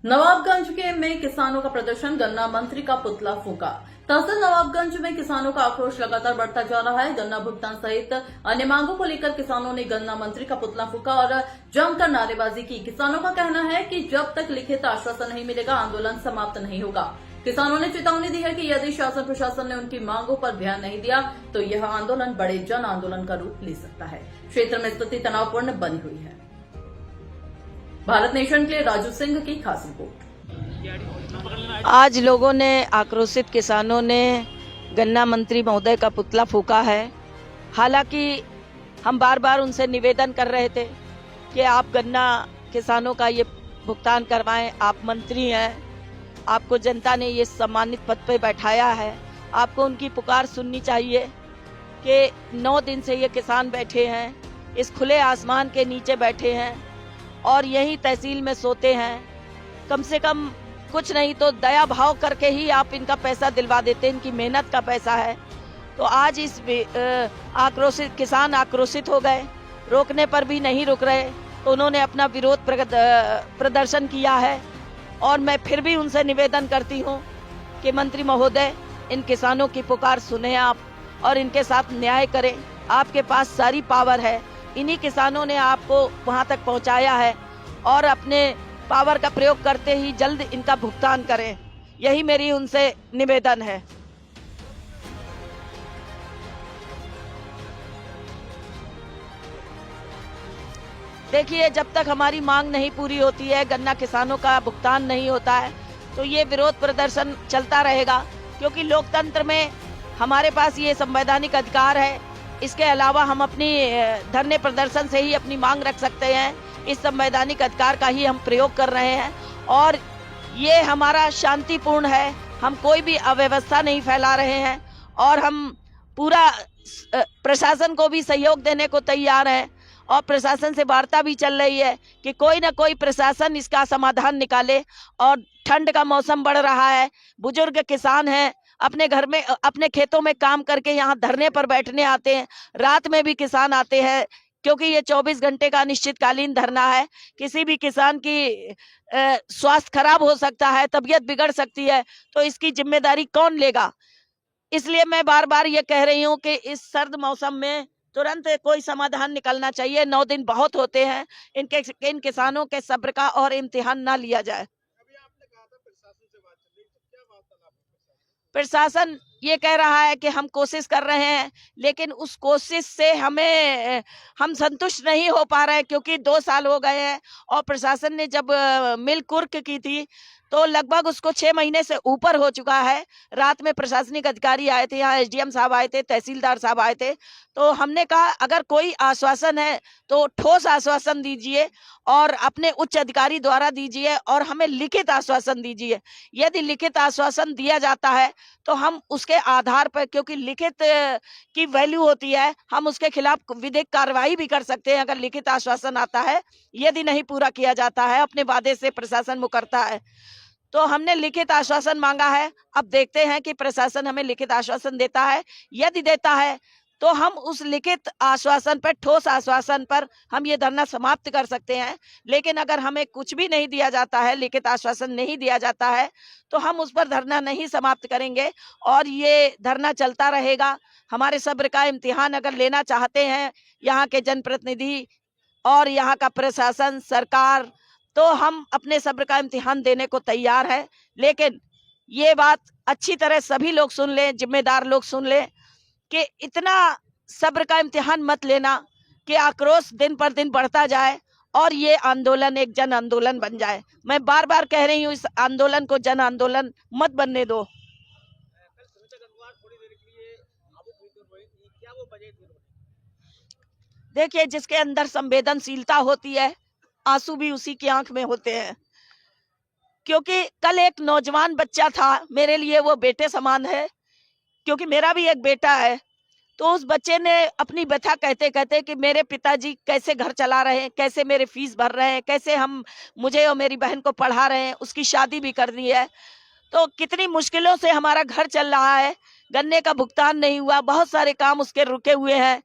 नवाबगंज में किसानों का प्रदर्शन, गन्ना मंत्री का पुतला फूंका। तहसील नवाबगंज में किसानों का आक्रोश लगातार बढ़ता जा रहा है। गन्ना भुगतान सहित अन्य मांगों को लेकर किसानों ने गन्ना मंत्री का पुतला फूंका और जमकर नारेबाजी की। किसानों का कहना है कि जब तक लिखित आश्वासन नहीं मिलेगा, आंदोलन समाप्त नहीं होगा। किसानों ने चेतावनी दी है कि यदि शासन प्रशासन ने उनकी मांगों पर ध्यान नहीं दिया तो यह आंदोलन बड़े जन आंदोलन का रूप ले सकता है। क्षेत्र में स्थिति तनावपूर्ण बनी हुई है। भारत नेशन के लिए राजू सिंह की खास रिपोर्ट। आज लोगों ने, आक्रोशित किसानों ने गन्ना मंत्री महोदय का पुतला फूंका है। हालांकि हम बार बार उनसे निवेदन कर रहे थे कि आप गन्ना किसानों का ये भुगतान करवाएं। आप मंत्री हैं, आपको जनता ने ये सम्मानित पद पे बैठाया है, आपको उनकी पुकार सुननी चाहिए कि 9 दिन से ये किसान बैठे हैं, इस खुले आसमान के नीचे बैठे हैं और यही तहसील में सोते हैं। कम से कम कुछ नहीं तो दया भाव करके ही आप इनका पैसा दिलवा देते, इनकी मेहनत का पैसा है। तो आज इस आक्रोशित किसान आक्रोशित हो गए, रोकने पर भी नहीं रुक रहे, तो उन्होंने अपना विरोध प्रदर्शन किया है। और मैं फिर भी उनसे निवेदन करती हूँ कि मंत्री महोदय, इन किसानों की पुकार सुने आप और इनके साथ न्याय करें। आपके पास सारी पावर है, इन्हीं किसानों ने आपको वहां तक पहुंचाया है और अपने पावर का प्रयोग करते ही जल्द इनका भुगतान करें। यही मेरी उनसे निवेदन है। देखिए, जब तक हमारी मांग नहीं पूरी होती है, गन्ना किसानों का भुगतान नहीं होता है, तो ये विरोध प्रदर्शन चलता रहेगा। क्योंकि लोकतंत्र में हमारे पास ये संवैधानिक अधिकार है। इसके अलावा हम अपनी धरने प्रदर्शन से ही अपनी मांग रख सकते हैं। इस संवैधानिक अधिकार का ही हम प्रयोग कर रहे हैं और ये हमारा शांतिपूर्ण है। हम कोई भी अव्यवस्था नहीं फैला रहे हैं और हम पूरा प्रशासन को भी सहयोग देने को तैयार हैं और प्रशासन से वार्ता भी चल रही है कि कोई ना कोई प्रशासन इसका समाधान निकाले। और ठंड का मौसम बढ़ रहा है, बुजुर्ग किसान हैं, अपने घर में, अपने खेतों में काम करके यहाँ धरने पर बैठने आते हैं। रात में भी किसान आते हैं क्योंकि ये 24 घंटे का अनिश्चितकालीन धरना है। किसी भी किसान की स्वास्थ्य खराब हो सकता है, तबीयत बिगड़ सकती है, तो इसकी जिम्मेदारी कौन लेगा। इसलिए मैं बार बार ये कह रही हूँ कि इस सर्द मौसम में तुरंत कोई समाधान निकलना चाहिए। 9 दिन बहुत होते हैं, इन किसानों के सब्र का और इम्तिहान ना लिया जाए। प्रशासन ये कह रहा है कि हम कोशिश कर रहे हैं, लेकिन उस कोशिश से हम संतुष्ट नहीं हो पा रहे, क्योंकि 2 साल हो गए हैं और प्रशासन ने जब मिल कुर्क की थी तो लगभग उसको 6 महीने से ऊपर हो चुका है। रात में प्रशासनिक अधिकारी आए थे, यहाँ एसडीएम साहब आए थे, तहसीलदार साहब आए थे। तो हमने कहा अगर कोई आश्वासन है तो ठोस आश्वासन दीजिए और अपने उच्च अधिकारी द्वारा दीजिए और हमें लिखित आश्वासन दीजिए। यदि लिखित आश्वासन दिया जाता है तो हम उसके आधार पर, क्योंकि लिखित की वैल्यू होती है, हम उसके खिलाफ विधिक कार्रवाई भी कर सकते हैं अगर लिखित आश्वासन आता है। यदि नहीं पूरा किया जाता है, अपने वादे से प्रशासन मुकरता है। तो हमने लिखित आश्वासन मांगा है। अब देखते हैं कि प्रशासन हमें लिखित आश्वासन देता है। यदि देता है तो हम उस लिखित आश्वासन पर, ठोस आश्वासन पर हम ये धरना समाप्त कर सकते हैं। लेकिन अगर हमें कुछ भी नहीं दिया जाता है, लिखित आश्वासन नहीं दिया जाता है, तो हम उस पर धरना नहीं समाप्त करेंगे और ये धरना चलता रहेगा। हमारे सब्र का इम्तिहान अगर लेना चाहते हैं यहाँ के जनप्रतिनिधि और यहाँ का प्रशासन, सरकार, तो हम अपने सब्र का इम्तिहान देने को तैयार है। लेकिन ये बात अच्छी तरह सभी लोग सुन लें, जिम्मेदार लोग सुन लें कि इतना सब्र का इम्तिहान मत लेना कि आक्रोश दिन पर दिन बढ़ता जाए और ये आंदोलन एक जन आंदोलन बन जाए। मैं बार बार कह रही हूँ, इस आंदोलन को जन आंदोलन मत बनने दो। देखिए, जिसके अंदर संवेदनशीलता होती है, आंसू भी उसी की आंख में होते हैं। क्योंकि कल एक नौजवान बच्चा था, मेरे लिए वो बेटे समान है, क्योंकि मेरा भी एक बेटा है। तो उस बच्चे ने अपनी व्यथा कहते कहते कि मेरे पिताजी कैसे घर चला रहे हैं, कैसे मेरे फीस भर रहे हैं, कैसे हम मुझे और मेरी बहन को पढ़ा रहे हैं, उसकी शादी भी कर दी है, तो कितनी मुश्किलों से हमारा घर चल रहा है, गन्ने का भुगतान नहीं हुआ, बहुत सारे काम उसके रुके हुए हैं।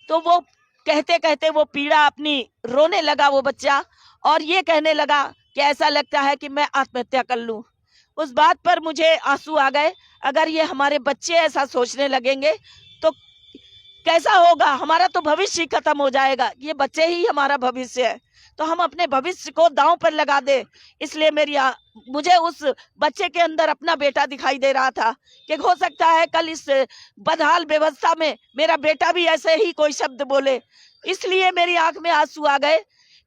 तो वो कहते कहते वो पीड़ा अपनी रोने लगा वो बच्चा और ये कहने लगा कि ऐसा लगता है कि मैं आत्महत्या कर लूं। उस बात पर मुझे आंसू आ गए। अगर ये हमारे बच्चे ऐसा सोचने लगेंगे तो कैसा होगा? हमारा तो भविष्य ही खत्म हो जाएगा। ये बच्चे ही हमारा भविष्य है, तो हम अपने भविष्य को दांव पर लगा दे। इसलिए मुझे उस बच्चे के अंदर अपना बेटा दिखाई दे रहा था कि हो सकता है कल इस बदहाल व्यवस्था में मेरा बेटा भी ऐसे ही कोई शब्द बोले। इसलिए मेरी आंख में आंसू आ गए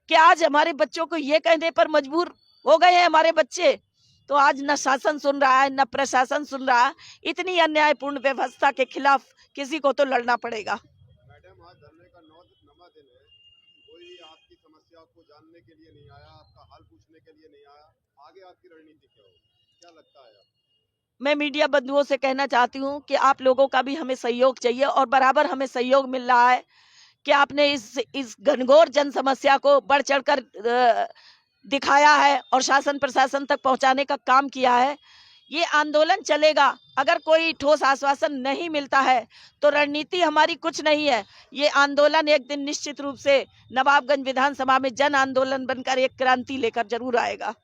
कि आज हमारे बच्चों को ये कहने पर मजबूर हो गए हैं हमारे बच्चे। तो आज न शासन सुन रहा है, न प्रशासन सुन रहा है। इतनी अन्यायपूर्ण व्यवस्था के खिलाफ किसी को तो लड़ना पड़ेगा। मैडम, आज धरने का 9वां दिन है, कोई आपकी समस्या को जानने के लिए नहीं आया, आपका हाल पूछने के लिए नहीं आया। आगे आपकी रणनीति क्या होगी, क्या लगता है आपको? मैं मीडिया बंधुओं से कहना चाहती हूँ कि आप लोगों का भी हमें सहयोग चाहिए और बराबर हमें सहयोग मिल रहा है कि आपने इस घनघोर जन समस्या को बढ़ चढ़कर दिखाया है और शासन प्रशासन तक पहुंचाने का काम किया है। ये आंदोलन चलेगा। अगर कोई ठोस आश्वासन नहीं मिलता है तो रणनीति हमारी कुछ नहीं है। ये आंदोलन एक दिन निश्चित रूप से नवाबगंज विधानसभा में जन आंदोलन बनकर एक क्रांति लेकर जरूर आएगा।